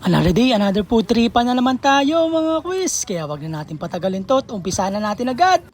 Another day, another food tripan na naman tayo mga quiz. Kaya wag na natin patagalin to at umpisa na natin agad.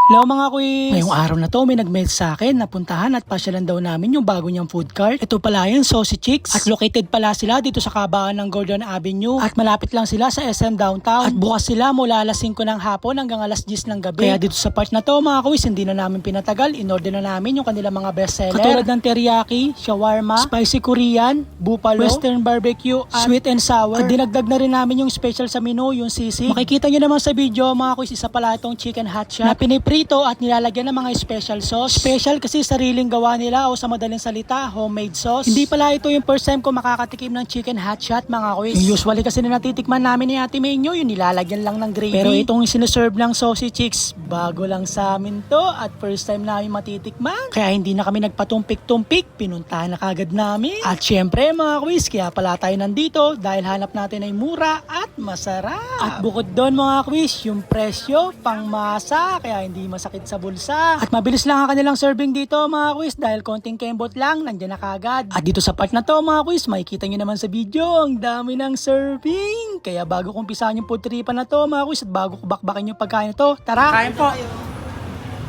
Hello mga quiz! Ngayong araw na to may nag-mail sa akin na puntahan at pasyalan daw namin yung bago niyang food cart. Ito pala yung Saucy Chicks at located pala sila dito sa kabaan ng Gordon Avenue at malapit lang sila sa SM Downtown at bukas sila mula alas 5 ng hapon hanggang alas 10 ng gabi. Kaya dito sa part na to mga quiz, hindi na namin pinatagal, in-order na namin yung kanilang mga bestseller. Katulad ng teriyaki, shawarma, spicy Korean, buffalo, western barbecue at sweet and sour. At dinagdag na rin namin yung special sa menu, yung sisig. Makikita nyo naman sa video mga quiz, isa pala itong chicken hot shot na piniprito at nilalagyan ng mga special sauce. Special kasi sariling gawa nila o sa madaling salita, homemade sauce. Hindi pala ito yung first time ko makakatikim ng chicken hot shot mga quiz. Yung usually kasi na natitikman namin ni Ate May nyo, yung nilalagyan lang ng gravy. Pero itong sinuserve ng Saucy Chicks, bago lang sa amin to at first time namin matitikman. Kaya hindi na kami nagpatumpik-tumpik, pinuntahan na kagad namin. At syempre mga quiz, kaya pala tayo nandito dahil hanap natin ay mura at masarap. At bukod doon mga quiz, yung presyo pangmasa, kaya hindi masakit sa bulsa. At mabilis lang ang kanilang serving dito mga quiz dahil konting kembot lang, nandiyan na kagad. At dito sa part na to mga quiz, makikita nyo naman sa video, ang dami ng serving. Kaya bago kong umpisahan yung food tripan na to mga quiz at bago ko bakbakin yung pagkain na to, tara! Kain po!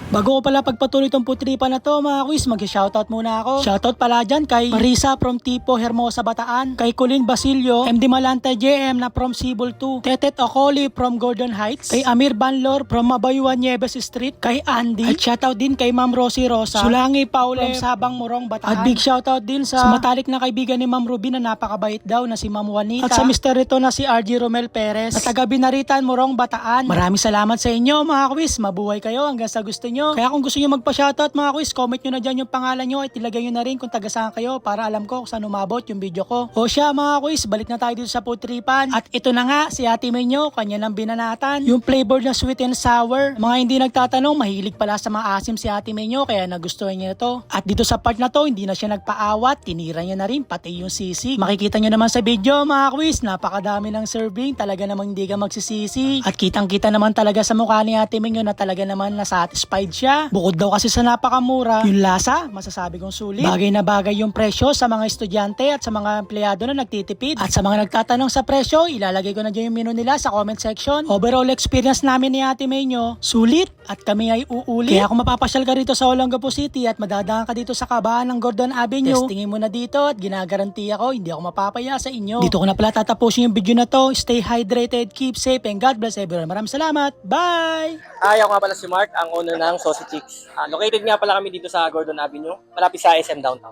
Bago ko pala pagpatuloy itong putripan na to mga quiz, mag-shoutout muna ako. Shoutout pala dyan kay Marisa from Tipo, Hermosa, Bataan, kay Colin Basilio, MD Malanta JM na from Sibol 2, Tetet Ocoli from Gordon Heights, kay Amir Banlor from Mabayuan, Nieves Street, kay Andy, at shoutout din kay Ma'am Rosie Rosa, Sulangi Paule from Sabang Morong, Bataan. At big shoutout din sa matalik na kaibigan ni Ma'am Ruby na napakabait daw na si Ma'am Juanita, at sa Mr. Rito na si RG Romel Perez, at taga Binaritan, Morong, Bataan. Maraming salamat sa inyo mga quiz, mabuhay kayo hanggang sa gusto nyo. Kaya kung gusto nyo magpa-shoutout mga quiz, comment nyo na dyan yung pangalan nyo at ilagay nyo na rin kung taga saan kayo para alam ko kung saan umabot yung video ko. O siya mga quiz, balik na tayo dito sa food tripan. At ito na nga, si Ate May nyo, kanya nang binanatan. Yung flavor na sweet and sour. Mga hindi nagtatanong, mahilig pala sa maasim si Ate May nyo, kaya nagustuhan niya to. At dito sa part na to, hindi na siya nagpaawat, tinira niya na rin pati yung sisig. Makikita nyo naman sa video mga quiz, napakadami ng serving, talaga namang hindi ka magsisisi. At kitang kita naman talaga sa mukha ni Ate May nyo na talaga naman na-satisfied siya. Bukod daw kasi sa napakamura, yung lasa, masasabi kong sulit. Bagay na bagay yung presyo sa mga estudyante at sa mga empleyado na nagtitipid. At sa mga nagtatanong sa presyo, ilalagay ko na dyan yung menu nila sa comment section. Overall experience namin ni Ate May nyo, sulit at kami ay uulit. Kaya kung mapapasyal ka rito sa Olongapo City at madadaan ka dito sa kabaan ng Gordon Avenue, testingin mo na dito at ginagaranti ako, hindi ako mapapaya sa inyo. Dito ko na pala tatapusin yung video na to. Stay hydrated, keep safe, and God bless everyone. Maraming salamat. Bye! Ako nga pala si Mark, ang owner ng Saucy Chicks. Located nga pala kami dito sa Gordon Avenue, malapit sa SM Downtown.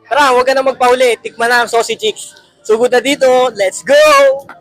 Tara, huwag ka na magpahuli. Tikman na ang Saucy Chicks. Sugod na dito. Let's go!